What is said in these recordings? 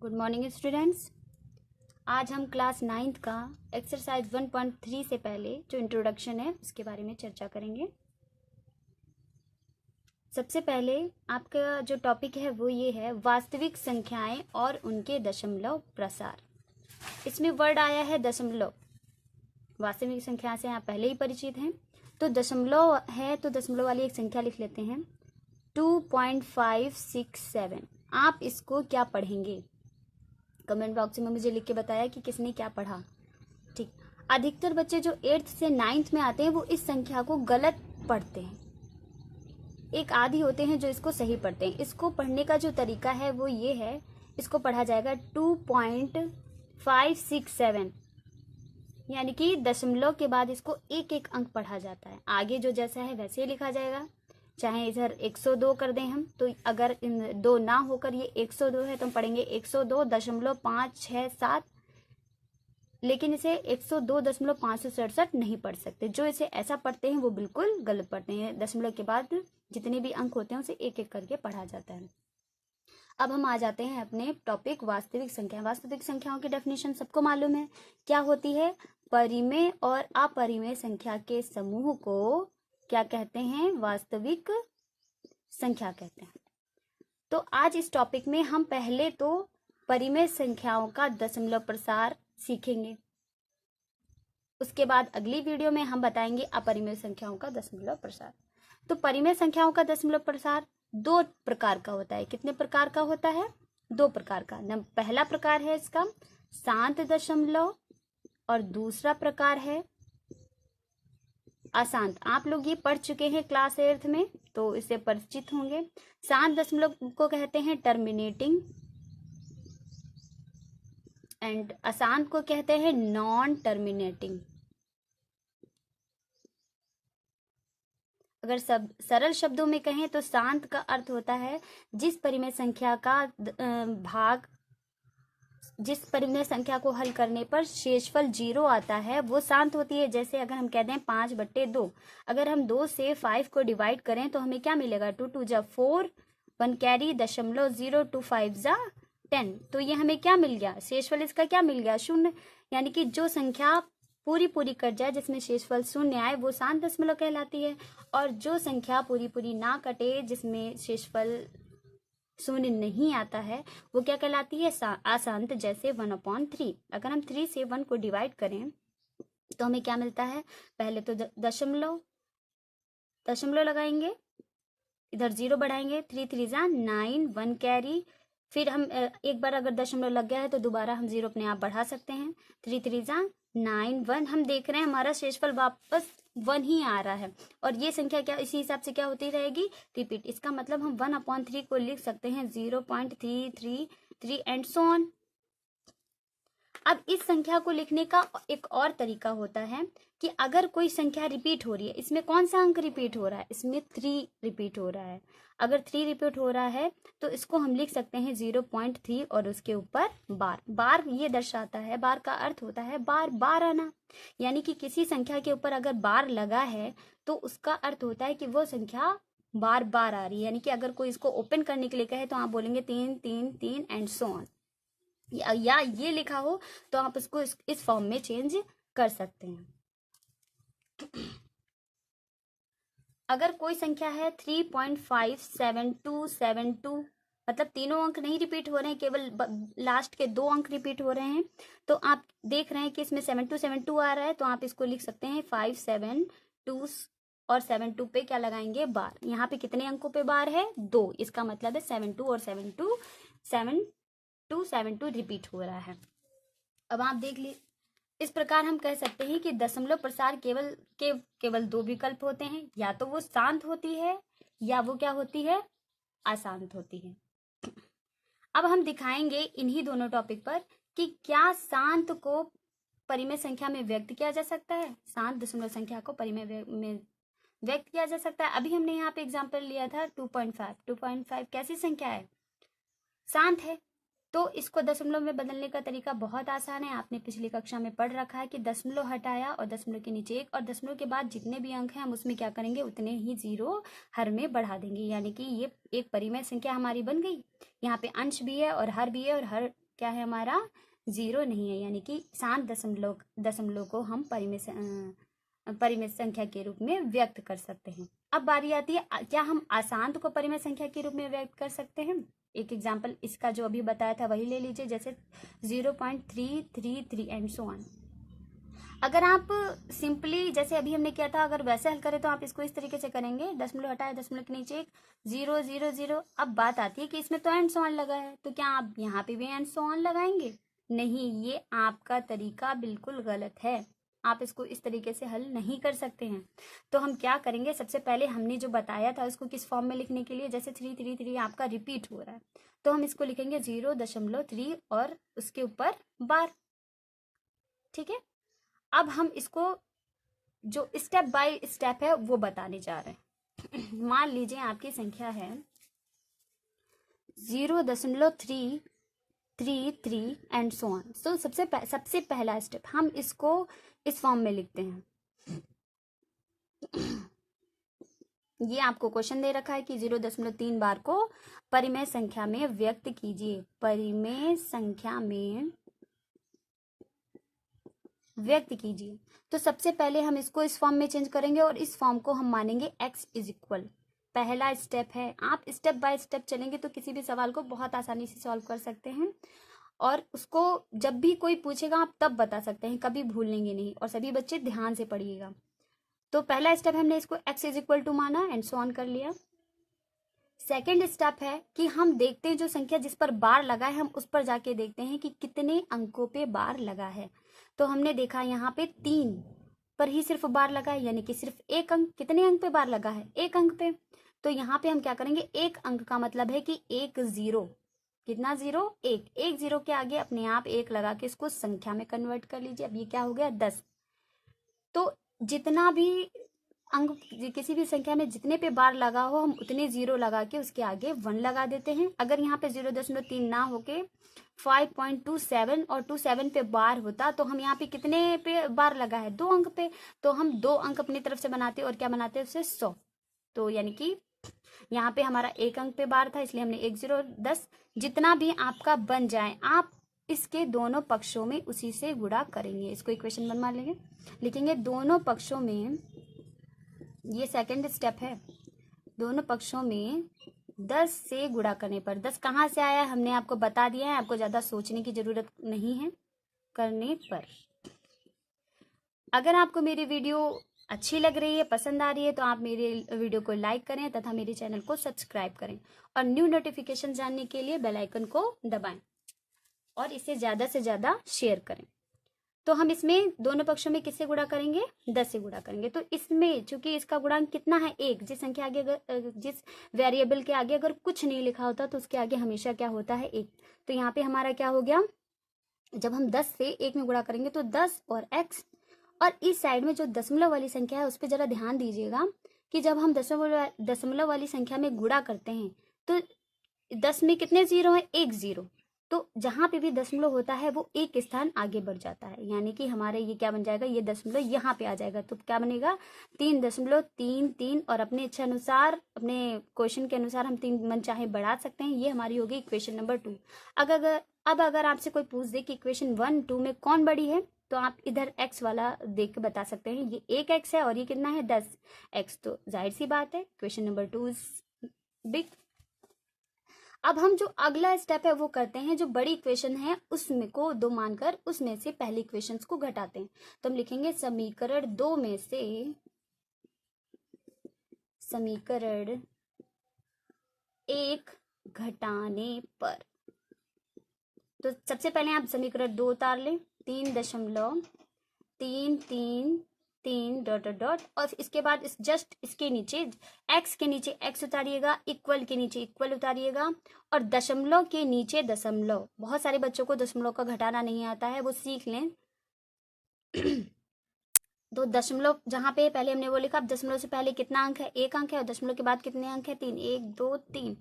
Good morning students. आज हम class 9th का एक्सरसाइज 1.3 से पहले जो इंट्रोडक्शन है उसके बारे में चर्चा करेंगे। सबसे पहले आपका जो टॉपिक है वो ये है वास्तविक संख्याएं और उनके दशमलव प्रसार। इसमें वर्ड आया है दशमलव। वास्तविक संख्या से आप पहले ही परिचित हैं, तो दशमलव है तो दशमलव वाली एक संख्या लिख लेते हैं 2.567। आप इसको क्या पढ़ेंगे? कमेंट बॉक्स में मुझे लिख के बताया कि किसने क्या पढ़ा। ठीक, अधिकतर बच्चे जो 8th से 9th में आते हैं वो इस संख्या को गलत पढ़ते हैं। एक आदि होते हैं जो इसको सही पढ़ते हैं। इसको पढ़ने का जो तरीका है वो ये है, इसको पढ़ा जाएगा 2.567, यानी कि दशमलव के बाद इसको एक एक अंक पढ़ा जाता है। आगे जो जैसा है वैसे ही लिखा जाएगा। चाहे इधर 102 कर दें हम, तो अगर इन दो ना होकर ये 102 है तो हम पढ़ेंगे 102.567, लेकिन इसे 102.567 नहीं पढ़ सकते। जो इसे ऐसा पढ़ते हैं वो बिल्कुल गलत पढ़ते हैं। दशमलव के बाद जितने भी अंक होते हैं उसे एक एक करके पढ़ा जाता है। अब हम आ जाते हैं अपने टॉपिक वास्तविक संख्या। वास्तविक संख्याओं की डेफिनेशन सबको मालूम है क्या होती है। परिमेय और अपरिमेय संख्या के समूह को क्या कहते हैं? वास्तविक संख्या कहते हैं। तो आज इस टॉपिक में हम पहले तो परिमेय संख्याओं का दशमलव प्रसार सीखेंगे। उसके बाद अगली वीडियो में हम बताएंगे अपरिमेय संख्याओं का दशमलव प्रसार। तो परिमेय संख्याओं का दशमलव प्रसार दो प्रकार का होता है। कितने प्रकार का होता है? दो प्रकार का। पहला प्रकार है इसका शांत दशमलव और दूसरा प्रकार है अशांत। आप लोग ये पढ़ चुके हैं क्लास 8th में, तो इससे परिचित होंगे। शांत दशमलव को कहते हैं टर्मिनेटिंग एंड अशांत को कहते हैं नॉन टर्मिनेटिंग। अगर सब सरल शब्दों में कहें तो शांत का अर्थ होता है जिस परिमेय संख्या को हल करने पर शेषफल 0 आता है वो शांत होती है। जैसे अगर हम कह दें 5/2, अगर हम 2 से 5 को डिवाइड करें तो हमें क्या मिलेगा? 2 2 जा 4, 1 कैरी 0.0, 2 5 जा 10। तो ये हमें क्या मिल गया? शेषफल इसका क्या मिल गया? 0। यानी कि जो संख्या पूरी कट जाए जिसमें शेषफल 0 आए वो शांत दशमलव कहलाती है, और जो संख्या पूरी ना कटे जिसमें शेषफल 0 नहीं आता है वो क्या कहलाती है? अशांत। जैसे 1/3। अगर हम 3 से 1 को डिवाइड करें तो हमें क्या मिलता है? पहले तो दशमलव लगाएंगे, इधर 0 बढ़ाएंगे, 3 3 जा 9, 1 कैरी। फिर हम एक बार अगर दशमलव लग गया है तो दोबारा हम 0 अपने आप बढ़ा सकते हैं। 3 3 जा 9, 1। हम देख रहे हैं हमारा शेषफल वापस 1 ही आ रहा है, और ये संख्या क्या इसी हिसाब से क्या होती रहेगी? रिपीट। इसका मतलब हम 1/3 को लिख सकते हैं 0.333 एंड सो ऑन। अब इस संख्या को लिखने का एक और तरीका होता है कि अगर कोई संख्या रिपीट हो रही है, इसमें कौन सा अंक रिपीट हो रहा है? इसमें 3 रिपीट हो रहा है। अगर 3 रिपीट हो रहा है तो इसको हम लिख सकते हैं 0.3 और उसके ऊपर बार। बार ये दर्शाता है, बार का अर्थ होता है बार बार आना। यानी कि किसी संख्या के ऊपर अगर बार लगा है तो उसका अर्थ होता है कि वो संख्या बार बार आ रही है। यानी कि अगर कोई इसको ओपन करने के लिए कहे तो आप बोलेंगे 3 3 3 एंड सो ऑन, या ये लिखा हो तो आप इसको इस फॉर्म में चेंज कर सकते हैं। अगर कोई संख्या है 3.57272, मतलब तीनों अंक नहीं रिपीट हो रहे हैं, केवल लास्ट के 2 अंक रिपीट हो रहे हैं, तो आप देख रहे हैं कि इसमें 7272 आ रहा है, तो आप इसको लिख सकते हैं 572 और 72 पे क्या लगाएंगे? बार। यहाँ पे कितने अंकों पे बार है? 2। इसका मतलब है 72 और 72 रिपीट हो रहा है। अब आप देख लीजिए, इस प्रकार हम कह सकते हैं कि दशमलव प्रसार केवल 2 विकल्प होते हैं, या तो वो शांत होती है या वो क्या होती है? अशांत होती है। अब हम दिखाएंगे इन्हीं दोनों टॉपिक पर कि क्या शांत को परिमेय संख्या में व्यक्त किया जा सकता है, शांत दशमलव संख्या को परिमेय में व्यक्त किया जा सकता है। अभी हमने यहाँ पे एग्जाम्पल लिया था 2.5 कैसी संख्या है? शांत है। तो इसको दशमलव में बदलने का तरीका बहुत आसान है। आपने पिछली कक्षा में पढ़ रखा है कि दशमलव हटाया और दशमलव के नीचे 1, और दशमलव के बाद जितने भी अंक हैं हम उसमें क्या करेंगे? उतने ही 0 हर में बढ़ा देंगे। यानी कि ये एक परिमेय संख्या हमारी बन गई। यहाँ पे अंश भी है और हर भी है, और हर क्या है हमारा, 0 नहीं है, यानी कि शांत दशमलव को हम परिमेय संख्या के रूप में व्यक्त कर सकते हैं। अब बारी आती है, क्या हम अशांत को परिमेय संख्या के रूप में व्यक्त कर सकते हैं? एक एग्जाम्पल इसका जो अभी बताया था वही ले लीजिए, जैसे 0.333 एंड सो ऑन। अगर आप सिंपली जैसे अभी हमने किया था, अगर वैसे हल करें तो आप इसको इस तरीके से करेंगे, दशमलव हटाए, दशमलव के नीचे एक 0 0 0। अब बात आती है कि इसमें तो एंड सो ऑन लगा है, तो क्या आप यहाँ पे भी एंड सो ऑन लगाएंगे? नहीं, ये आपका तरीका बिल्कुल गलत है। आप इसको इस तरीके से हल नहीं कर सकते हैं। तो हम क्या करेंगे, सबसे पहले हमने जो बताया था उसको किस फॉर्म में लिखने के लिए, जैसे 333 आपका रिपीट हो रहा है, तो हम इसको लिखेंगे 0.3 और उसके ऊपर बार। ठीक है, अब हम इसको जो स्टेप बाय स्टेप है वो बताने जा रहे हैं। मान लीजिए आपकी संख्या है 0.333 एंड सो ऑन। तो सबसे पहला स्टेप हम इसको इस फॉर्म में लिखते हैं। ये आपको क्वेश्चन दे रखा है कि 0.3 बार को परिमेय संख्या में व्यक्त कीजिए, परिमेय संख्या में व्यक्त कीजिए। तो सबसे पहले हम इसको इस फॉर्म में चेंज करेंगे और इस फॉर्म को हम मानेंगे x इज इक्वल। पहला स्टेप है, आप स्टेप बाय स्टेप चलेंगे तो किसी भी सवाल को बहुत आसानी से सॉल्व कर सकते हैं, और उसको जब भी कोई पूछेगा आप तब बता सकते हैं, कभी भूलेंगे नहीं। और सभी बच्चे ध्यान से पढ़िएगा। तो पहला स्टेप हमने इसको x इज इक्वल टू माना एंड सो ऑन कर लिया। सेकेंड स्टेप है कि हम देखते हैं जो संख्या जिस पर बार लगा है, हम उस पर जाके देखते हैं कि कितने अंकों पे बार लगा है। तो हमने देखा यहाँ पे 3 पर ही सिर्फ बार लगा है, यानी कि सिर्फ एक अंक। कितने अंक पे बार लगा है? एक अंक पे। तो यहाँ पे हम क्या करेंगे, एक अंक का मतलब है कि एक 0। कितना 0? एक 0 के आगे अपने आप एक लगा के इसको संख्या में कन्वर्ट कर लीजिए। अब ये क्या हो गया, 10। तो जितना भी अंक किसी भी संख्या में जितने पे बार लगा हो, हम उतने 0 लगा के उसके आगे 1 लगा देते हैं। अगर यहाँ पे 0.3 ना होके 5.27 और 27 पे बार होता, तो हम यहाँ पे कितने पे बार लगा है? 2 अंक पे। तो हम 2 अंक अपनी तरफ से बनाते और क्या बनाते हैं उससे 100। तो यानी कि यहाँ पे हमारा एक अंक पे बार था, इसलिए हमने 1 0 10। जितना भी आपका बन जाए आप इसके दोनों पक्षों में उसी से गुणा करेंगे। इसको इक्वेशन बनवा लेंगे, लिखेंगे दोनों पक्षों में, ये सेकंड स्टेप है, दोनों पक्षों में 10 से गुणा करने पर। 10 कहाँ से आया हमने आपको बता दिया है, आपको ज़्यादा सोचने की ज़रूरत नहीं है। करने पर अगर आपको मेरी वीडियो अच्छी लग रही है, पसंद आ रही है, तो आप मेरे वीडियो को लाइक करें तथा मेरे चैनल को सब्सक्राइब करें और न्यू नोटिफिकेशन जानने के लिए बेल आइकन को दबाएं और इसे ज़्यादा से ज़्यादा शेयर करें। तो हम इसमें दोनों पक्षों में किससे गुणा करेंगे? 10 से गुणा करेंगे। तो इसमें चूंकि इसका गुणांक कितना है? 1। जिस संख्या आगे अगर जिस वेरिएबल के आगे अगर कुछ नहीं लिखा होता तो उसके आगे हमेशा क्या होता है? 1। तो यहाँ पे हमारा क्या हो गया, जब हम 10 से 1 में गुणा करेंगे तो 10 और x, और इस साइड में जो दशमलव वाली संख्या है उस पर जरा ध्यान दीजिएगा कि जब हम दशमलव वाली संख्या में गुणा करते हैं तो 10 में कितने 0 है? 1 0। तो जहां पे भी दशमलव होता है वो एक स्थान आगे बढ़ जाता है, यानी कि हमारे ये क्या बन जाएगा, ये दशमलव यहाँ पे आ जाएगा। तो क्या बनेगा? 3.33 और अपने इच्छा अनुसार, अपने क्वेश्चन के अनुसार हम 3 मन चाहे बढ़ा सकते हैं। ये हमारी होगी इक्वेशन नंबर 2। अगर आपसे कोई पूछ दे कि इक्वेशन 1 2 में कौन बड़ी है, तो आप इधर x वाला देख के बता सकते हैं। ये 1 x है और ये कितना है? 10 x। तो जाहिर सी बात है क्वेश्चन नंबर 2 इज बिग। अब हम जो अगला स्टेप है वो करते हैं, जो बड़ी इक्वेशन है उसमें को 2 मानकर उसमें से पहली इक्वेशन को घटाते हैं। तो हम लिखेंगे समीकरण 2 में से समीकरण 1 घटाने पर। तो सबसे पहले आप समीकरण 2 उतार लें, 3.333 डॉट डॉट डॉट, और इसके बाद जस्ट इसके नीचे x के नीचे x उतारिएगा, इक्वल के नीचे इक्वल उतारिएगा, और दशमलव के नीचे दशमलव। बहुत सारे बच्चों को दशमलव का घटाना नहीं आता है, वो सीख लें। तो दशमलव जहाँ पे पहले हमने वो लिखा, अब दशमलव से पहले कितना अंक है? 1 अंक है, और दशमलव के बाद कितने अंक है? 3। 1 2 3,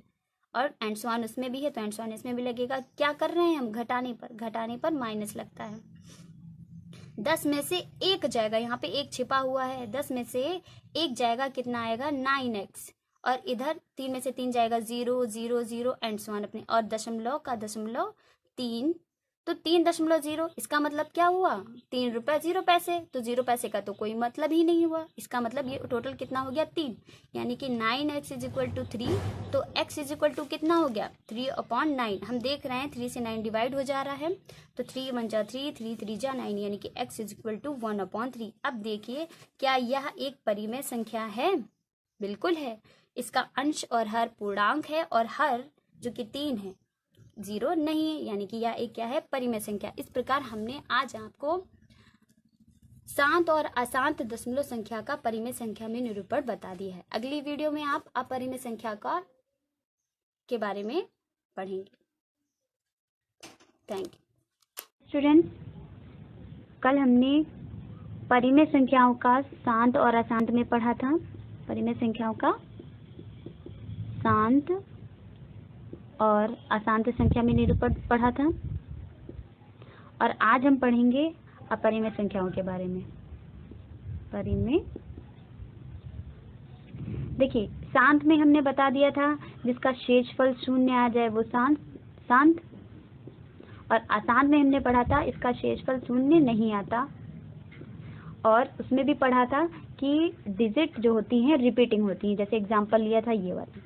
और एंड सो ऑन उसमें भी है, तो एंड सो ऑन इसमें भी लगेगा। क्या कर रहे हैं हम? घटाने पर माइनस लगता है। 10 में से 1 जाएगा, यहाँ पे 1 छिपा हुआ है, 10 में से 1 जाएगा, कितना आएगा? 9x, और इधर 3 में से 3 जाएगा, 0 0 0 एंड सो ऑन अपने, और दशमलव का दशमलव 3 तो 3.0 इसका मतलब क्या हुआ, 3 रुपये 0 पैसे। तो 0 पैसे का तो कोई मतलब ही नहीं हुआ, इसका मतलब ये टोटल कितना हो गया 3, यानी कि 9x = 3। तो x = कितना हो गया 3/9। हम देख रहे हैं 3 से 9 डिवाइड हो जा रहा है, तो 3 1 जा 3, 3 3 जा 9, यानी कि x = 1/3। अब देखिए क्या यह एक परिमेय संख्या है? बिल्कुल है। इसका अंश और हर पूर्णांक है और हर जो कि 3 है 0 नहीं है, यानी कि यह एक क्या है परिमेय संख्या। इस प्रकार हमने आज आपको शांत और अशांत दशमलव संख्या का परिमेय संख्या में निरूपण बता दिया है। अगली वीडियो में आप अपरिमेय संख्या के बारे में पढ़ेंगे। Thank you students. कल हमने परिमेय संख्याओं का शांत और अशांत में पढ़ा था, परिमेय संख्याओं का शांत और अशांत संख्या में निरूपण पढ़ा था, और आज हम पढ़ेंगे अपरिमेय संख्याओं के बारे में। परिमेय, देखिए शांत में हमने बता दिया था जिसका शेषफल 0 आ जाए वो शांत, और अशांत में हमने पढ़ा था इसका शेषफल 0 नहीं आता, और उसमें भी पढ़ा था कि डिजिट जो होती हैं रिपीटिंग होती हैं, जैसे एग्जांपल लिया था ये वाला।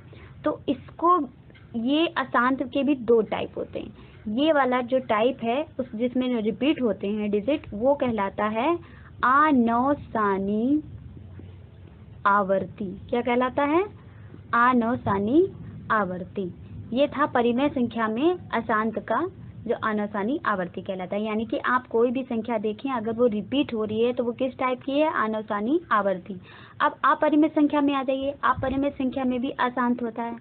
तो इसको, ये अशांत के भी 2 टाइप होते हैं। ये वाला जो टाइप है उस जिसमें रिपीट होते हैं डिजिट, वो कहलाता है अनौसानी आवर्ती। क्या कहलाता है? अनौसानी आवर्ती। ये था परिमेय संख्या में अशांत का जो अनौसानी आवर्ती कहलाता है। यानी कि आप कोई भी संख्या देखें अगर वो रिपीट हो रही है तो वो किस टाइप की है? अनौसानी आवर्ती। अब अपरिमेय संख्या में आ जाइए। अपरिमेय संख्या में भी अशांत होता है।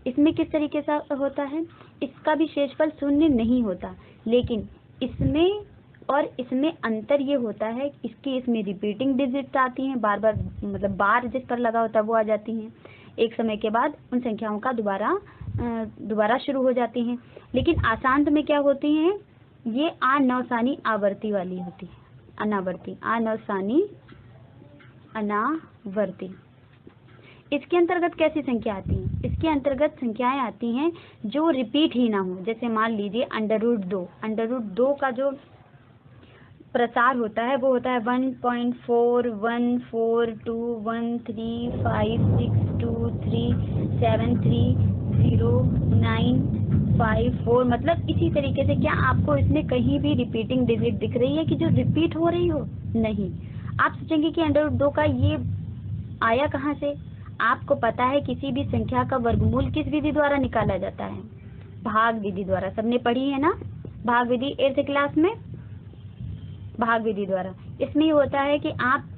इसमें किस तरीके से होता है? इसका भी शेषफल 0 नहीं होता, लेकिन इसमें और इसमें अंतर ये होता है इसकी इसमें रिपीटिंग डिजिट्स आती हैं, बार बार, मतलब बार जिस पर लगा होता है वो आ जाती हैं। एक समय के बाद उन संख्याओं का दोबारा शुरू हो जाती हैं। लेकिन अशांत में क्या होती हैं? ये अनौसानी आवर्ती वाली होती है, अनावर्ती, अनौसानी अनावर्ती। इसके अंतर्गत कैसी संख्या आती है? इसके अंतर्गत संख्याएं आती हैं जो रिपीट ही ना हो। जैसे मान लीजिए √2, √2 का जो प्रसार होता है वो होता है 1.41414213730954। मतलब इसी तरीके से। क्या आपको इसमें कहीं भी रिपीटिंग डिजिट दिख रही है कि जो रिपीट हो रही हो? नहीं। आप सोचेंगे कि √2 का ये आया कहाँ से? आपको पता है किसी भी संख्या का वर्गमूल किस विधि द्वारा निकाला जाता है? भाग विधि द्वारा। सबने पढ़ी है ना भाग विधि 8th क्लास में? भाग विधि द्वारा। इसमें ये होता है कि आप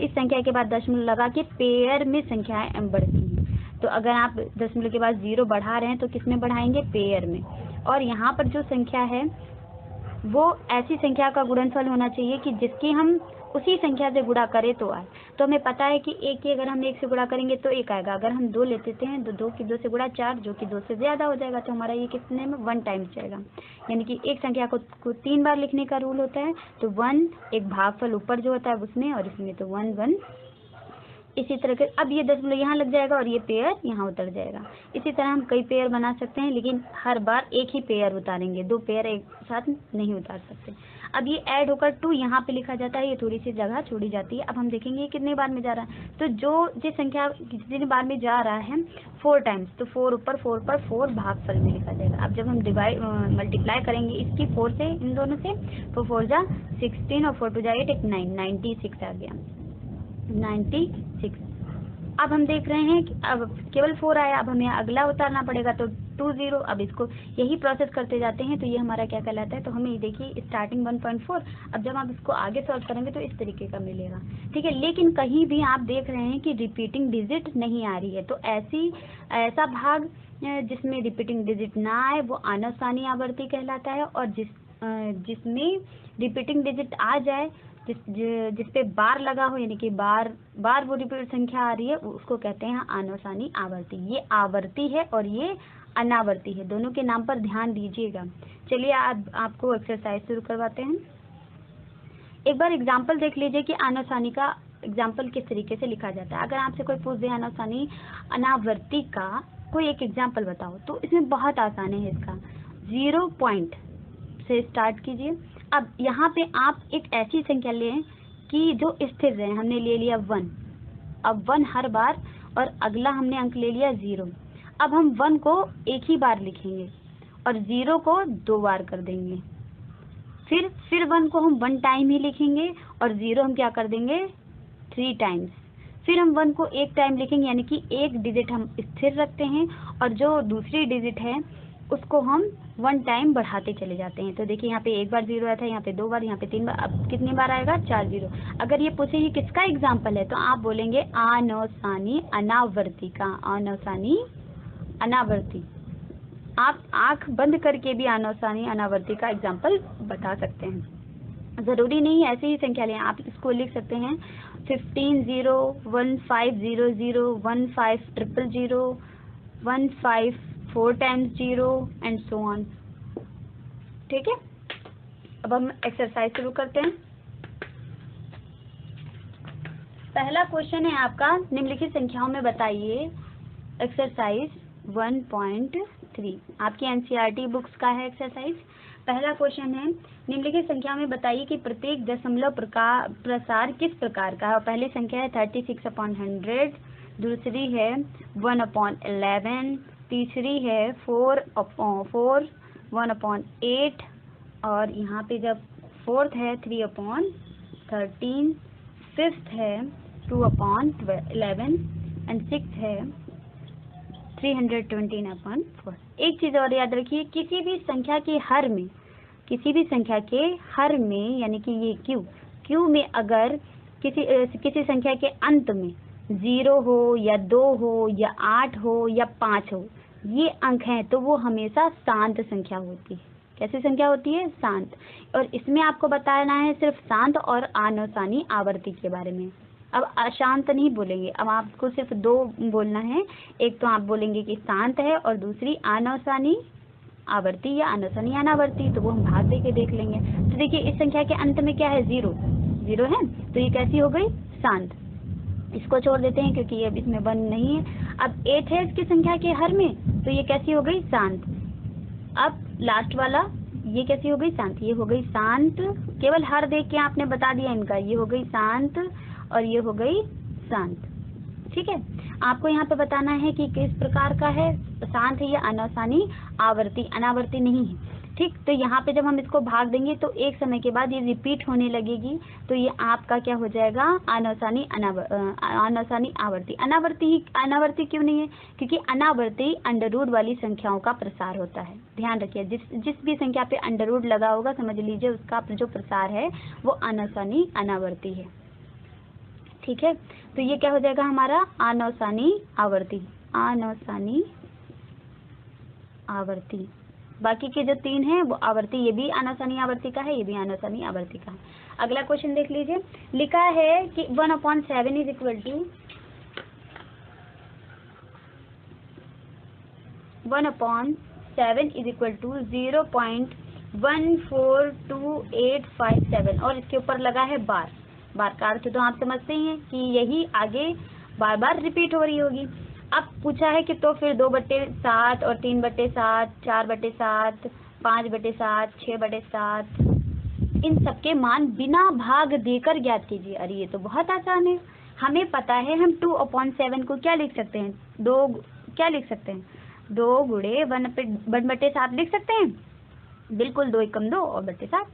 इस संख्या के बाद दशमलव लगा के पेयर में संख्याएं बढ़ती हैं। तो अगर आप दशमलव के बाद 0 बढ़ा रहे हैं तो किस में बढ़ाएंगे? पेयर में। और यहाँ पर जो संख्या है वो ऐसी संख्या का गुणनफल होना चाहिए कि जिसकी हम उसी संख्या से गुणा करें तो आए। तो हमें पता है कि 1 की अगर हम 1 से गुणा करेंगे तो 1 आएगा। अगर हम 2 लेते हैं तो 2 की 2 से गुणा 4, जो कि 2 से ज़्यादा हो जाएगा। तो हमारा ये कितने में 1 टाइम्स जाएगा। यानी कि एक संख्या को 3 बार लिखने का रूल होता है। तो 1 एक भागफल ऊपर जो होता है उसमें, और इसमें तो 1 1 इसी तरह के। अब ये दशमलव यहाँ लग जाएगा और ये पेयर यहाँ उतर जाएगा। इसी तरह हम कई पेयर बना सकते हैं, लेकिन हर बार एक ही पेयर उतारेंगे, 2 पेयर एक साथ नहीं उतार सकते। अब ये ऐड होकर 2 यहाँ पे लिखा जाता है, ये थोड़ी सी जगह छोड़ी जाती है। अब हम देखेंगे ये कितने बार में जा रहा है। तो जिस संख्या कितने बार में जा रहा है 4 टाइम्स, तो 4 ऊपर 4 पर 4 भागफल में लिखा जाएगा। अब जब हम मल्टीप्लाई करेंगे इसकी 4 से, इन दोनों से, तो 4 जा 16 और 4 2 जा 8 9 96 आ गया, 96। अब हम देख रहे हैं कि अब केवल 4 आया। अब हमें अगला उतारना पड़ेगा, तो 2 0। अब इसको यही प्रोसेस करते जाते हैं तो ये हमारा क्या कहलाता है? तो हमें देखिए स्टार्टिंग 1.4। अब जब आप इसको आगे सॉल्व करेंगे तो इस तरीके का मिलेगा, ठीक है। लेकिन कहीं भी आप देख रहे हैं कि रिपीटिंग डिजिट नहीं आ रही है, तो ऐसा भाग जिसमें रिपीटिंग डिजिट ना आए वो अनौसानी आवर्ती कहलाता है। और जिसमें रिपीटिंग डिजिट आ जाए, जिस पे बार लगा हो, यानी कि बार वो रिपीट संख्या आ रही है, उसको कहते हैं अनौसानी आवर्ती। ये आवर्ती है और ये अनावर्ती है। दोनों के नाम पर ध्यान दीजिएगा। चलिए आपको एक्सरसाइज शुरू करवाते हैं। एक बार एग्जाम्पल देख लीजिए कि अनौसानी का एग्जाम्पल किस तरीके से लिखा जाता है। अगर आपसे कोई पूछ दे अनौसानी अनावर्ती का कोई एक एग्जाम्पल बताओ, तो इसमें बहुत आसान है। इसका 0. से स्टार्ट कीजिए। अब यहाँ पे आप एक ऐसी संख्या लें कि जो स्थिर रहे। हमने ले लिया 1, अब 1 हर बार, और अगला हमने अंक ले लिया 0। अब हम 1 को एक ही बार लिखेंगे और 0 को 2 बार कर देंगे। फिर 1 को हम 1 टाइम ही लिखेंगे और 0 हम क्या कर देंगे 3 टाइम्स। फिर हम 1 को एक टाइम लिखेंगे, यानी कि एक डिजिट हम स्थिर रखते हैं और जो दूसरी डिजिट है उसको हम 1 टाइम बढ़ाते चले जाते हैं। तो देखिए यहाँ पे एक बार 0 आया था, यहाँ पे 2 बार, यहाँ पे 3 बार, अब कितनी बार आएगा 4 0। अगर ये पूछे ये किसका एग्जाम्पल है तो आप बोलेंगे अनौसानी अनावर्ती का। अनौसानी अनावर्ती, आप आंख बंद करके भी अनौसानी अनावर्ती का एग्जाम्पल बता सकते हैं। ज़रूरी नहीं ऐसे ही संख्या लें, आप इसको लिख सकते हैं 15 0 1 5 0 0 1 5 0 0 1 5 4 टाइम्स 0 एंड सो ऑन। ठीक है, अब हम एक्सरसाइज शुरू करते हैं। पहला क्वेश्चन है आपका, निम्नलिखित संख्याओं में बताइए। एक्सरसाइज 1.3 आपकी एनसीईआरटी बुक्स का है एक्सरसाइज। पहला क्वेश्चन है, निम्नलिखित संख्या में बताइए कि प्रत्येक दशमलव प्रसार किस प्रकार का है। पहली संख्या है 36/100, दूसरी है 1/11, तीसरी है 4/4, 1/8, और यहाँ पे जब फोर्थ है 3/13, फिफ्थ है 2/11 एंड सिक्स्थ है 329/4। एक चीज़ और याद रखिए, किसी भी संख्या के हर में यानी कि ये क्यू में अगर किसी संख्या के अंत में 0 हो या 2 हो या 8 हो या 5 हो, ये अंक हैं तो वो हमेशा शांत संख्या होती है। कैसी संख्या होती है? शांत। और इसमें आपको बताना है सिर्फ शांत और अनौसानी आवर्ती के बारे में। अब अशांत नहीं बोलेंगे, अब आपको सिर्फ 2 बोलना है। एक तो आप बोलेंगे कि शांत है और दूसरी अनौसानी आवर्ती या अनौसानी अनावर्ती। तो वो हम भाग दे के देख लेंगे। तो देखिए इस संख्या के अंत में क्या है 0 है, तो ये कैसी हो गई? शांत। इसको छोड़ देते हैं क्योंकि ये अब इसमें बंद नहीं है। अब 8 है इसकी संख्या के हर में, तो ये कैसी हो गई? शांत। अब लास्ट वाला ये कैसी हो गई? शांत। ये हो गई शांत, केवल हर देख के आपने बता दिया इनका। ये हो गई शांत और ये हो गई शांत। ठीक है, आपको यहाँ पे बताना है कि किस प्रकार का है, शांत है या अनौसानी आवर्ती, अनावर्ती नहीं है। ठीक, तो यहाँ पे जब हम इसको भाग देंगे तो एक समय के बाद ये रिपीट होने लगेगी, तो ये आपका क्या हो जाएगा? अनौसानी आवर्ती। अनावर्ती क्यों नहीं है? क्योंकि अनावर्ती अंडर रूट वाली संख्याओं का प्रसार होता है। ध्यान रखिए, जिस भी संख्या पे अंडर रूट लगा होगा समझ लीजिए उसका जो प्रसार है वो अनौसानी अनावर्ती है। ठीक है, तो ये क्या हो जाएगा हमारा? अनौसानी आवर्ती। अनौसानी आवर्ती। बाकी के जो 3 हैं वो आवर्ती, ये भी अनौसानी आवर्ती का है, ये भी अनौसानी आवर्ती का है। अगला क्वेश्चन देख लीजिए, लिखा है कि 1/7 इज इक्वल टू 0.142857 और इसके ऊपर लगा है बार। बार का अर्थ तो आप समझते ही हैं कि यही आगे बार बार रिपीट हो रही होगी। अब पूछा है कि तो फिर 2/7 और 3/7, 4/7, 5/7, 6/7 इन सबके मान बिना भाग देकर ज्ञात कीजिए। अरे ये तो बहुत आसान है, हमें पता है हम 2/7 को क्या लिख सकते हैं? 2 गुणे 1/7 लिख सकते हैं। बिल्कुल, 2 एकम 2 और बटे 7।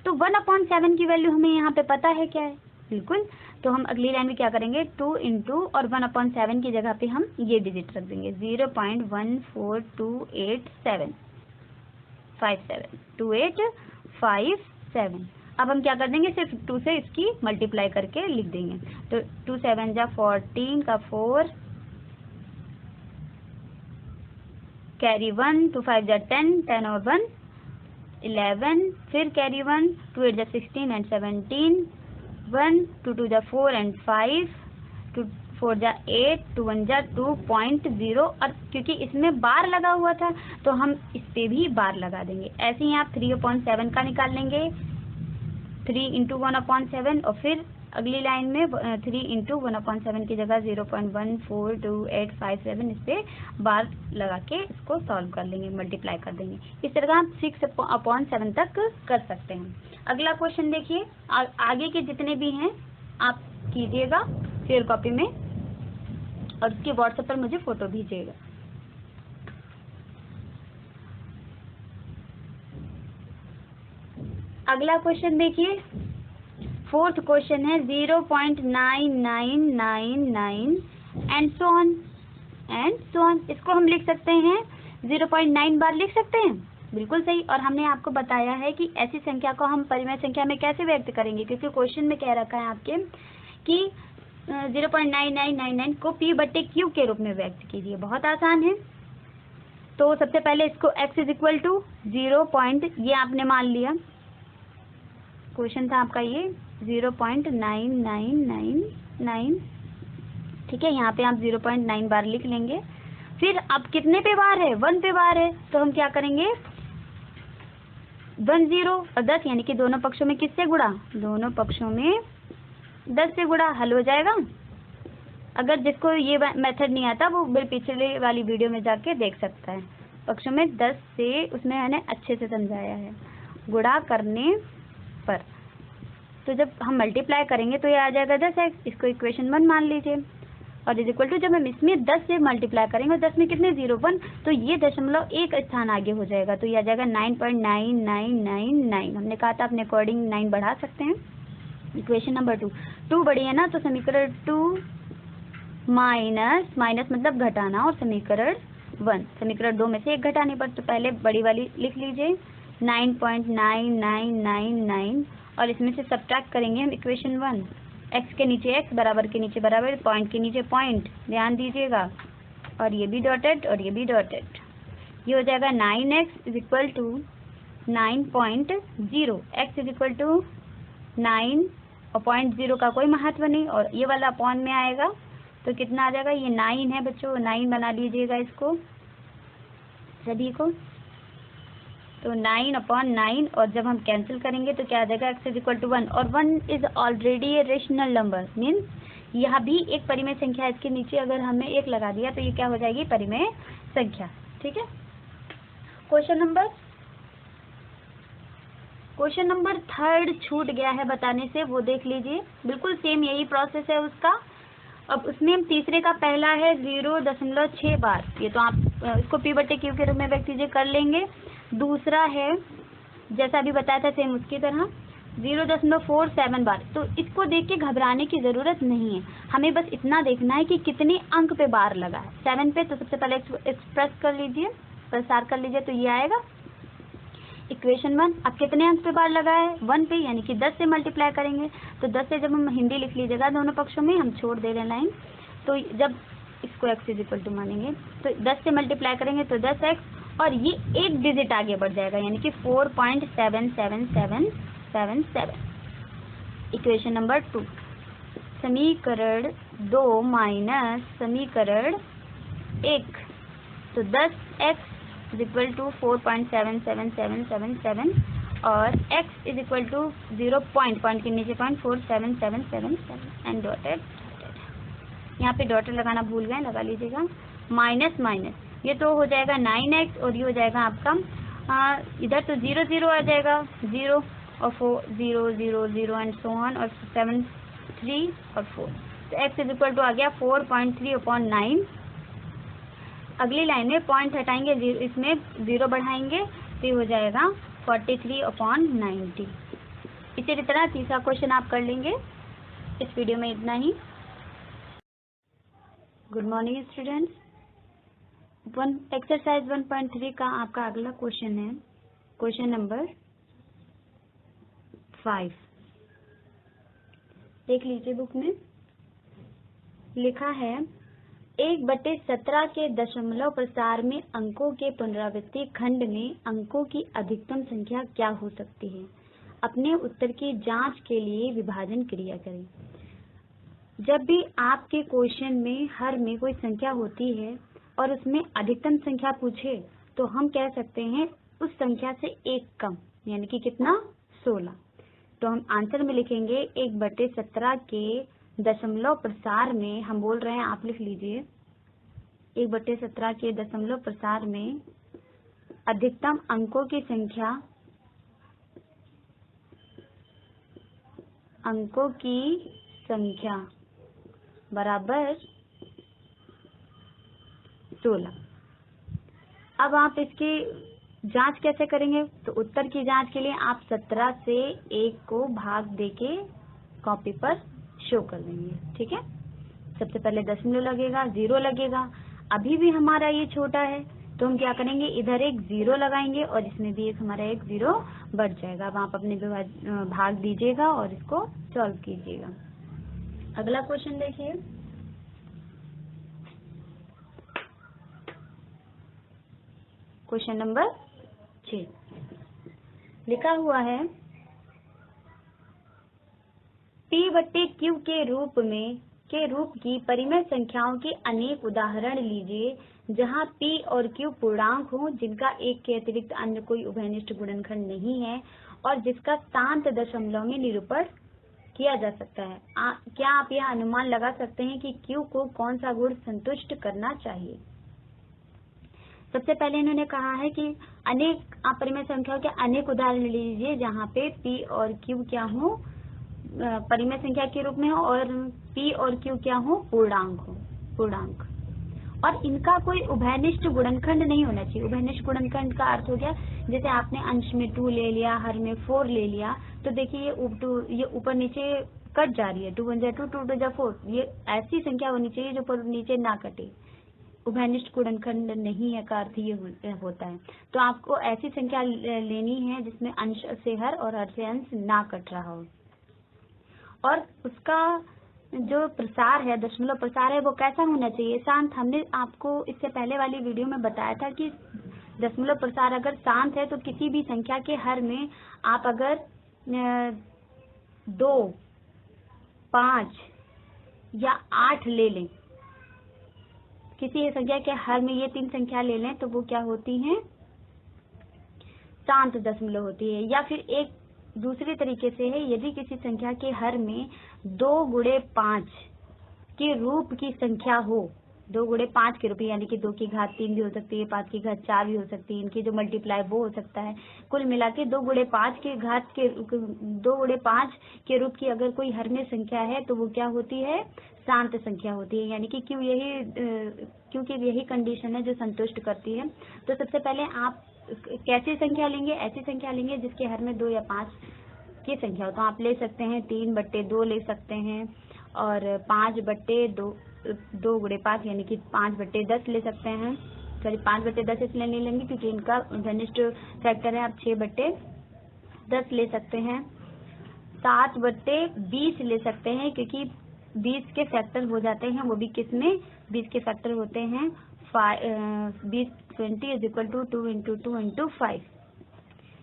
तो 1/7 की वैल्यू हमें यहाँ पे पता है क्या है? बिल्कुल। तो हम अगली लाइन में क्या करेंगे? 2 इंटू और 1/7 की जगह पे हम ये डिजिट रख देंगे 0.1428557। अब हम क्या कर देंगे? सिर्फ 2 से इसकी मल्टीप्लाई करके लिख देंगे। तो 2 7 जा 14 का 4 कैरी 1, 2 5 जा 10, 10 और 1 11, फिर कैरी 1, 2 8 जा 16 एंड 17, 1 2 2 जा 4 एंड 5, 2 4 जा 8, 2 1 जा 2.0। और क्योंकि इसमें बार लगा हुआ था तो हम इस पे भी बार लगा देंगे। ऐसे ही आप 3/7 का निकाल लेंगे, 3 इंटू 1/7 और फिर अगली लाइन में 3 इंटू 1/7 की जगह 0.142857 इस पे बार लगा के इसको सॉल्व कर लेंगे, मल्टीप्लाई कर देंगे। इस तरह आप 6/7 तक कर सकते हैं। अगला क्वेश्चन देखिए, आगे के जितने भी हैं आप कीजिएगा फेयर कॉपी में और उसके व्हाट्सएप पर मुझे फोटो भेजिएगा। अगला क्वेश्चन देखिए, फोर्थ क्वेश्चन है 0.9999 एंड सो ऑन इसको हम लिख सकते हैं 0.9 बार लिख सकते हैं, बिल्कुल सही। और हमने आपको बताया है कि ऐसी संख्या को हम परिमेय संख्या में कैसे व्यक्त करेंगे, क्योंकि क्वेश्चन में कह रखा है आपके कि 0.9999 को p/q के रूप में व्यक्त कीजिए। बहुत आसान है। तो सबसे पहले इसको x इज इक्वल टू 0. ये आपने मान लिया, क्वेश्चन था आपका ये 0.9999, ठीक है। यहाँ पे आप 0.9 बार लिख लेंगे। फिर अब कितने पे बार है, 1 पे बार है, तो हम क्या करेंगे 1 0 और 10 यानी कि दोनों पक्षों में किससे गुणा, दोनों पक्षों में 10 से गुणा, हल हो जाएगा। अगर जिसको ये मेथड नहीं आता वो पिछले वाली वीडियो में जाके देख सकता है, पक्षों में 10 से उसमें मैंने अच्छे से समझाया है गुणा करने पर। तो जब हम मल्टीप्लाई करेंगे तो ये आ जाएगा 10x, इसको इक्वेशन 1 मान लीजिए। और इज इक्वल टू जब हम इसमें 10 से मल्टीप्लाई करेंगे और 10 में कितने 0 1, तो ये 1 स्थान आगे हो जाएगा, तो ये आ जाएगा 9.9999। हमने कहा था अपने अकॉर्डिंग 9 बढ़ा सकते हैं। इक्वेशन नंबर 2 बड़ी है ना, तो समीकरण 2 माइनस मतलब घटाना, और समीकरण 1 समीकरण 2 में से एक घटाने पर, तो पहले बड़ी वाली लिख लीजिए 9.9999 और इसमें से सब्ट्रैक्ट करेंगे हम इक्वेशन 1, x के नीचे x, बराबर के नीचे बराबर, पॉइंट के नीचे पॉइंट, ध्यान दीजिएगा, और ये भी डॉटेड और ये भी डॉटेड। ये हो जाएगा 9x is equal to 9.0, x is equal to 9 और 0.0 का कोई महत्व नहीं, और ये वाला अपॉन में आएगा तो कितना आ जाएगा, ये 9 है बच्चों, 9 बना लीजिएगा इसको सभी को, तो 9/9, और जब हम कैंसिल करेंगे तो क्या आ जाएगा x इज इक्वल टू 1, और 1 is already a rational number, means यह भी एक परिमेय संख्या है। इसके नीचे अगर हमने 1 लगा दिया तो ये क्या हो जाएगी, परिमेय संख्या, ठीक है। क्वेश्चन नंबर 3 छूट गया है बताने से, वो देख लीजिए, बिल्कुल सेम यही प्रोसेस है उसका। अब उसमें हम तीसरे का पहला है 0.6 बार, ये तो आप इसको p/q के रूप में व्यक्त कीजिए कर लेंगे। दूसरा है जैसा अभी बताया था सेम उसकी तरह 0.47 बार, तो इसको देख के घबराने की ज़रूरत नहीं है, हमें बस इतना देखना है कि कितने अंक पे बार लगा है। 7 पे, तो सबसे पहले एक्सप्रेस कर लीजिए, प्रसार कर लीजिए, तो ये आएगा इक्वेशन 1। अब कितने अंक पे बार लगा है, 1 पे, यानी कि 10 से मल्टीप्लाई करेंगे, तो 10 से जब हम हिंदी लिख लीजिएगा दोनों पक्षों में, हम छोड़ दे रहे लाइन, तो जब इसको x इज इक्वल टू मानेंगे तो 10 से मल्टीप्लाई करेंगे तो 10x, और ये एक डिजिट आगे बढ़ जाएगा, यानी कि 4.77777। इक्वेशन नंबर 2, समीकरण 2 माइनस समीकरण 1, तो 10x इज इक्वल टू 4.77777 और x is equal to 0 point के नीचे पॉइंट 47777 एंड डॉटेड, यहाँ पे डॉटेड लगाना भूल गए, लगा लीजिएगा। माइनस ये तो हो जाएगा 9x, और ये हो जाएगा आपका इधर तो 0 0 आ जाएगा, 0 और 4 0 0 0 एंड सो ऑन, और 7 3 और 4, तो x इज इक्वल टू आ गया 4.3/9। अगली लाइन में पॉइंट हटाएंगे, इसमें 0 बढ़ाएंगे, तो ये हो जाएगा 43/90। इसी तरह तीसरा क्वेश्चन आप कर लेंगे। इस वीडियो में इतना ही। Good morning students. एक्सरसाइज 1.3 का आपका अगला क्वेश्चन है क्वेश्चन नंबर 5। देख लीजिए, बुक में लिखा है 1/17 के दशमलव प्रसार में अंकों के पुनरावृत्ति खंड में अंकों की अधिकतम संख्या क्या हो सकती है। अपने उत्तर की जांच के लिए विभाजन क्रिया करें। जब भी आपके क्वेश्चन में हर में कोई संख्या होती है और उसमें अधिकतम संख्या पूछे, तो हम कह सकते हैं उस संख्या से एक कम, यानी कि कितना 16। तो हम आंसर में लिखेंगे 1/17 के दशमलव प्रसार में, हम बोल रहे हैं आप लिख लीजिए, 1/17 के दशमलव प्रसार में अधिकतम अंकों की संख्या बराबर 16। अब आप इसकी जांच कैसे करेंगे? तो उत्तर की जांच के लिए आप 17 से 1 को भाग देके कॉपी पर शो कर देंगे। ठीक है, सबसे पहले दशमलव लगेगा, 0 लगेगा। अभी भी हमारा ये छोटा है तो हम क्या करेंगे, इधर एक 0 लगाएंगे और इसमें भी एक हमारा एक 0 बढ़ जाएगा। अब आप अपने भाग दीजिएगा और इसको सॉल्व कीजिएगा। अगला क्वेश्चन देखिए, क्वेश्चन नंबर 6 लिखा हुआ है P/Q के रूप की परिमेय संख्याओं के अनेक उदाहरण लीजिए जहां P और Q पूर्णांक हों जिनका एक के अतिरिक्त अन्य कोई उभयनिष्ठ गुणनखंड नहीं है और जिसका शांत दशमलव में निरूपण किया जा सकता है। क्या आप यह अनुमान लगा सकते हैं कि Q को कौन सा गुण संतुष्ट करना चाहिए? सबसे पहले इन्होंने कहा है कि अनेक परिमेय संख्याओं के अनेक उदाहरण लीजिए जहाँ पे P और Q क्या हो, परिमेय संख्या के रूप में हो, और P और Q क्या हो, पूर्णांक, और इनका कोई उभयनिष्ठ गुणनखंड नहीं होना चाहिए। उभयनिष्ठ गुणनखंड का अर्थ हो गया, जैसे आपने अंश में 2 ले लिया, हर में 4 ले लिया, तो देखिए ये ऊपर नीचे कट जा रही है, 2 1 2 2 2 4, ये ऐसी संख्या होनी चाहिए जो ऊपर नीचे ना कटे। उभयनिष्ठ गुणनखंड नहीं है का अर्थ ये होता है। तो आपको ऐसी संख्या लेनी है जिसमें अंश से हर और हर से अंश ना कट रहा हो, और उसका जो प्रसार है, दशमलव प्रसार है, वो कैसा होना चाहिए, शांत। हमने आपको इससे पहले वाली वीडियो में बताया था कि दशमलव प्रसार अगर शांत है तो किसी भी संख्या के हर में आप अगर 2, 5 या 8 ले लें, किसी संख्या के हर में ये 3 संख्या ले लें तो वो क्या होती हैं, शांत दशमलव होती है। या फिर एक दूसरे तरीके से है, यदि किसी संख्या के हर में 2 × 5 के रूप की संख्या हो, 2 × 5 के रूप, यानी कि 2 की घात 3 भी हो सकती है, 5 की घात 4 भी हो सकती है, इनकी जो मल्टीप्लाई वो हो सकता है। कुल मिला के 2 × 5 के रूप की अगर कोई हर में संख्या है तो वो क्या होती है, शांत संख्या होती है, यानी कि क्योंकि यही कंडीशन है जो संतुष्ट करती है। तो सबसे पहले आप कैसी संख्या लेंगे, ऐसी संख्या लेंगे जिसके हर में 2 या 5 की संख्या हो। तो आप ले सकते हैं 3/2 ले सकते हैं, और 5/2 × 5 यानी कि 5/10 ले सकते हैं। सॉरी, 5/10 इसलिए नहीं लेंगे क्योंकि इनका घनिष्ठ फैक्टर है। आप 6/10 ले सकते हैं, 7/20 ले सकते हैं क्योंकि 20 के फैक्टर हो जाते हैं, वो भी किसमें, 20 के फैक्टर होते हैं 20 = 2 × 2 × 5।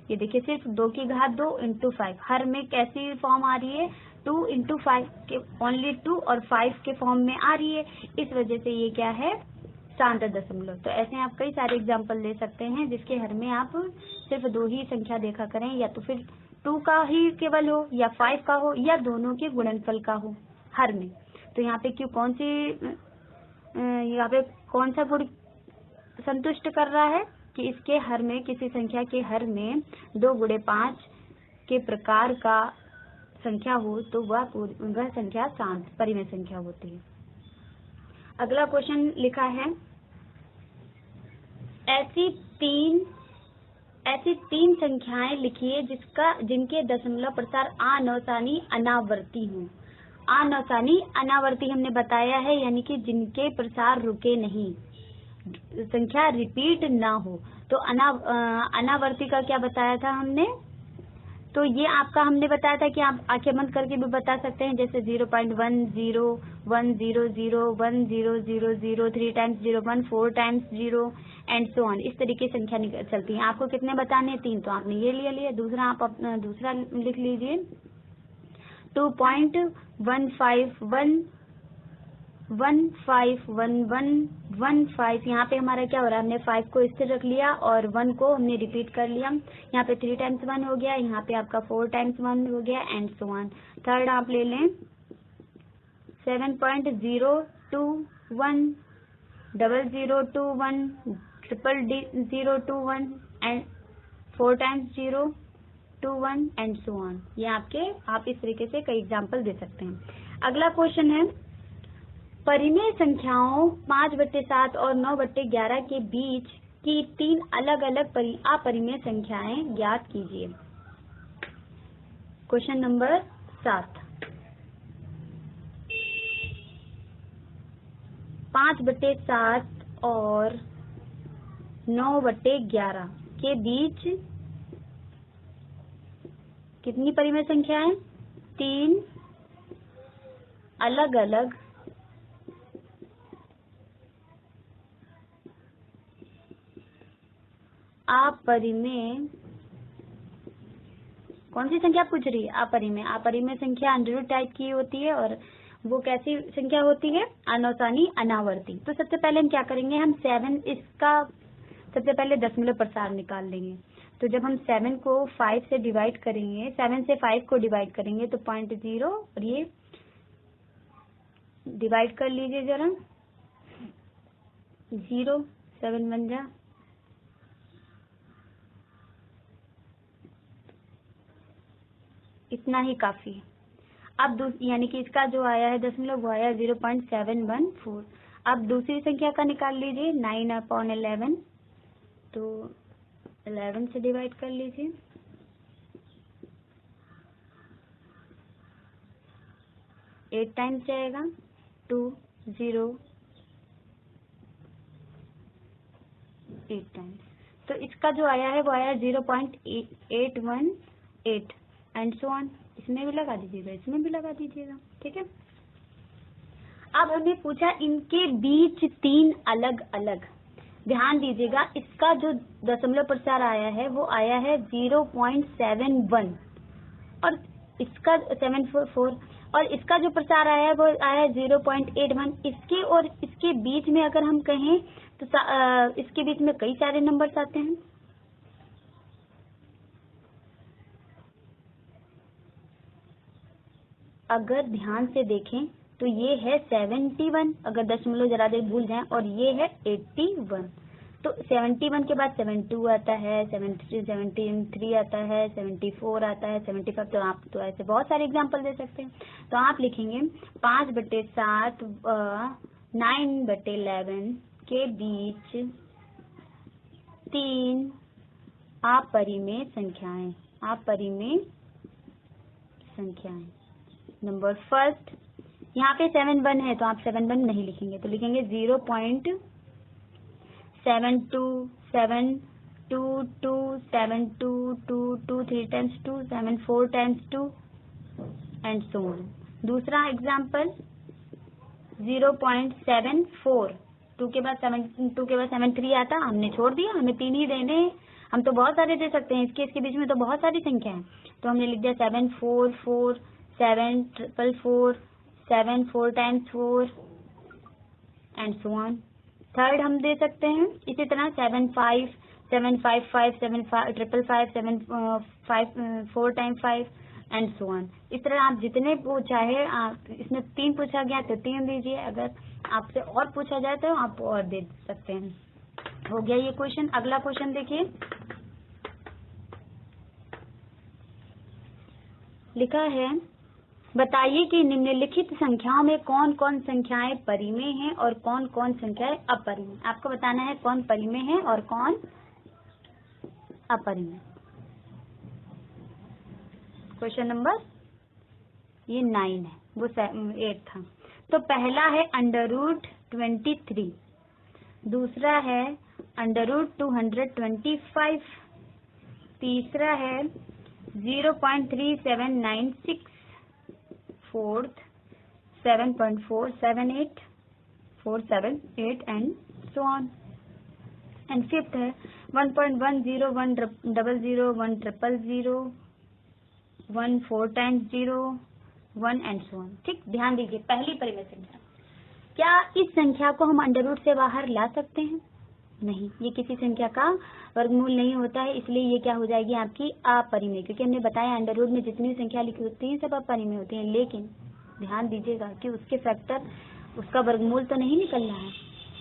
ये देखिए सिर्फ 2 की घात 2 × 5, हर में कैसी फॉर्म आ रही है, 2 × 5 के, ओनली 2 और 5 के फॉर्म में आ रही है, इस वजह से ये क्या है, शांत दशमलव। तो ऐसे आप कई सारे एग्जाम्पल ले सकते हैं जिसके हर में आप सिर्फ 2 ही संख्या देखा करें, या तो फिर 2 का ही केवल हो, या 5 का हो, या दोनों के गुणनफल का हो हर में। तो यहाँ पे क्यों कौन सा गुण संतुष्ट कर रहा है कि इसके हर में, किसी संख्या के हर में 2 × 5 के प्रकार का संख्या हो तो वह संख्या शांत परिमेय संख्या होती है। अगला क्वेश्चन लिखा है, ऐसी तीन संख्याएं लिखिए जिनके दशमलव प्रसार आनौसानी अनावर्ती हों। आनौसानी अनावर्ती हमने बताया है, यानी कि जिनके प्रसार रुके नहीं, संख्या रिपीट ना हो। तो अनावर्ती का क्या बताया था हमने, तो ये आपका हमने बताया था कि आप आंखें बंद करके भी बता सकते हैं, जैसे 0.10 1 0 0 1 0 0 0 3 times 0 1 4 times 0 and so on. इस तरीके से संख्या चलती है। आपको कितने बताने हैं, 3, तो आपने ये ले लिया। दूसरा आप अपना दूसरा लिख लीजिए, 2.151 151115। यहाँ पे हमारा क्या हो रहा है, हमने 5 को स्थिर रख लिया और 1 को हमने रिपीट कर लिया। यहाँ पे 3 टाइम्स 1 हो गया, यहाँ पे आपका 4 टाइम्स 1 हो गया एंड सो ऑन। थर्ड आप ले लें 7.021 0021 00021 and 4 times 021 and so on. ये आप इस तरीके से कई एग्जाम्पल दे सकते हैं। अगला क्वेश्चन है, परिमेय संख्याओं 5/7 और 9/11 के बीच की 3 अलग अलग अपरिमेय संख्याएं ज्ञात कीजिए। Question number 7। 5/7 और 9/11 के बीच कितनी परिमेय संख्या है? 3 अलग अलग अपरिमेय, कौन सी संख्या पूछ रही है? अपरिमेय। अपरिमेय संख्या अंडर टाइप की होती है और वो कैसी संख्या होती है? अनौसानी अनावर्ती। तो सबसे पहले हम क्या करेंगे, हम 7 इसका सबसे पहले दशमलव प्रसार निकाल लेंगे। तो जब हम 7 को 5 से डिवाइड करेंगे, 7 से 5 को डिवाइड करेंगे तो 0.0 और ये डिवाइड कर लीजिए जरा, 0 7 बन जा, इतना ही काफी है। अब यानी कि इसका जो आया है दशमलव वो आया 0.714। अब दूसरी संख्या का निकाल लीजिए 9/11, तो 11 से डिवाइड कर लीजिए, 8 टाइम्स जाएगा 208 टाइम्स। तो इसका जो आया है वो आया 0.818 एंड सो ऑन। इसमें भी लगा दीजिएगा, इसमें भी लगा दीजिएगा, ठीक है। अब हमने पूछा इनके बीच 3 अलग अलग, ध्यान दीजिएगा इसका जो दशमलव प्रसार आया है वो आया है 0.71 और इसका 744 और इसका जो प्रसार आया है वो आया है 0.81। इसके और इसके बीच में अगर हम कहें तो इसके बीच में कई सारे नंबर्स आते हैं। अगर ध्यान से देखें तो ये है 71, अगर दशमलव जरा देर भूल जाएं, और ये है 81। तो 71 के बाद 72 आता है, 73 आता है, 74 आता है, 75। तो आप तो ऐसे बहुत सारे एग्जांपल दे सकते हैं। तो आप लिखेंगे 5/7 9/11 के बीच 3 अपरिमेय संख्याएं। अपरिमेय संख्याएं। नंबर फर्स्ट, यहाँ पे 7 है तो आप 7 नहीं लिखेंगे, तो लिखेंगे 0.7272227222 3 times 2 7 4 times 2 and so on. दूसरा एग्जाम्पल 0.74, 2 के बाद 73 आता, हमने छोड़ दिया, हमें 3 ही देने, हम तो बहुत सारे दे सकते हैं, इसके बीच में तो बहुत सारी संख्या है, तो हमने लिख दिया 744 7 444 7 4 times 4 and so on. Third हम दे सकते हैं इसी तरह 75 755 7 555 7 5 4 टाइम्स 5 एंड सो ऑन। इस तरह आप जितने चाहे, इसमें 3 पूछा गया तो 3 दीजिए, अगर आपसे और पूछा जाए तो आप और दे सकते हैं। हो गया ये क्वेश्चन। अगला क्वेश्चन देखिए, लिखा है बताइए कि निम्नलिखित संख्याओं में कौन कौन संख्याएं परिमेय हैं और कौन कौन संख्याएं अपरिमेय। आपको बताना है कौन परिमेय है और कौन अपरिमेय। क्वेश्चन नंबर ये 9 है, वो 8 था। तो पहला है √23, दूसरा है √225, तीसरा है 0.3796, fourth 7.478 478 and so on. And fifth है 1.10 100 100 1 4 टाइम्स 0 1 एंड सो ऑन। ठीक, ध्यान दीजिए पहली परिमेय संख्या क्या इस संख्या को हम अंडर रूट से बाहर ला सकते हैं? नहीं, ये किसी संख्या का वर्गमूल नहीं होता है, इसलिए ये क्या हो जाएगी आपकी अपरिमेय, क्योंकि हमने बताया अंडर रूट में जितनी संख्या लिखी होती है सब अपरिमेय होती है। लेकिन ध्यान दीजिएगा कि उसके फैक्टर, उसका वर्गमूल तो नहीं निकल रहा है,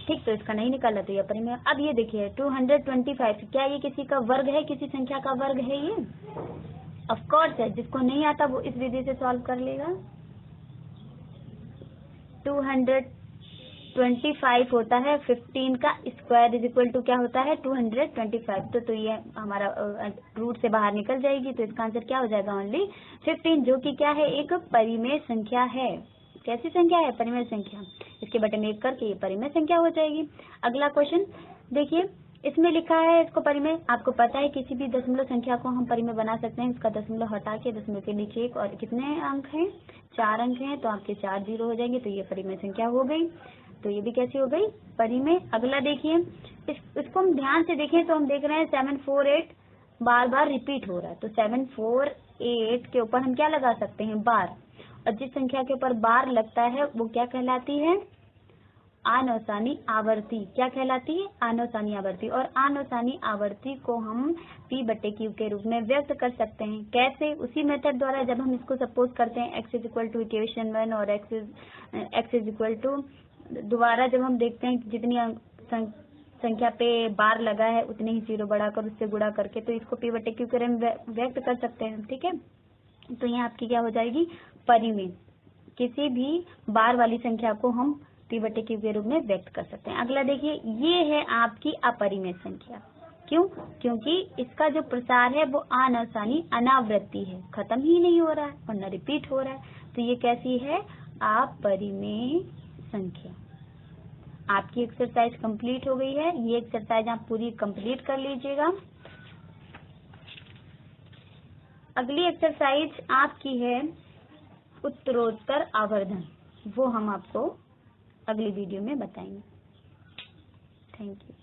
ठीक, तो इसका नहीं निकाला तो ये अपरिमेय। अब ये देखिए 225, क्या ये किसी का वर्ग है, किसी संख्या का वर्ग है? ये ऑफ कोर्स है। जिसको नहीं आता वो इस विधि से सॉल्व कर लेगा। 225 होता है 15 का स्क्वायर इज इक्वल टू क्या होता है 225। तो ये हमारा रूट से बाहर निकल जाएगी, तो इसका आंसर क्या हो जाएगा ओनली 15, जो कि क्या है एक परिमेय संख्या है। कैसी संख्या है? परिमेय संख्या। इसके बटे में 1 करके ये परिमेय संख्या हो जाएगी। अगला क्वेश्चन देखिए, इसमें लिखा है इसको परिमेय। आपको पता है किसी भी दशमलव संख्या को हम परिमेय बना सकते हैं, इसका दशमलव हटा के दशमलव के नीचे 1 और कितने अंक हैं? 4 अंक हैं, तो आपके 4 जीरो हो जाएंगे, तो ये परिमेय संख्या हो गई। तो ये भी कैसी हो गई? परिमेय। अगला देखिए, इसको हम ध्यान से देखें तो हम देख रहे हैं 748 बार बार रिपीट हो रहा है, तो 748 के ऊपर हम क्या लगा सकते हैं? बार। और जिस संख्या के ऊपर बार लगता है वो क्या कहलाती है? अनौसानी आवर्ती। क्या कहलाती है? अनौसानी आवर्ती। और अनौसानी आवर्ती को हम p/q के रूप में व्यक्त कर सकते हैं। कैसे? उसी मेथड द्वारा, जब हम इसको सपोज करते हैं x is equal to equation 1 और x इज इक्वल टू, दोबारा जब हम देखते हैं जितनी संख्या पे बार लगा है उतने ही जीरो बढ़ाकर उससे गुणा करके, तो इसको p/q के रूप में व्यक्त कर सकते हैं। ठीक है, तो ये आपकी क्या हो जाएगी? परिमेय। किसी भी बार वाली संख्या को हम p/q के रूप में व्यक्त कर सकते हैं। अगला देखिए, ये है आपकी अपरिमेय संख्या। क्यों? क्योंकि इसका जो प्रसार है वो अनौसानी अनावृत्ति है, खत्म ही नहीं हो रहा है और न रिपीट हो रहा है, तो ये कैसी है? अपरिमेय संख्या। आपकी एक्सरसाइज कंप्लीट हो गई है। ये एक्सरसाइज आप पूरी कंप्लीट कर लीजिएगा। अगली एक्सरसाइज आपकी है उत्तरोत्तर आवर्धन, वो हम आपको अगली वीडियो में बताएंगे। Thank you.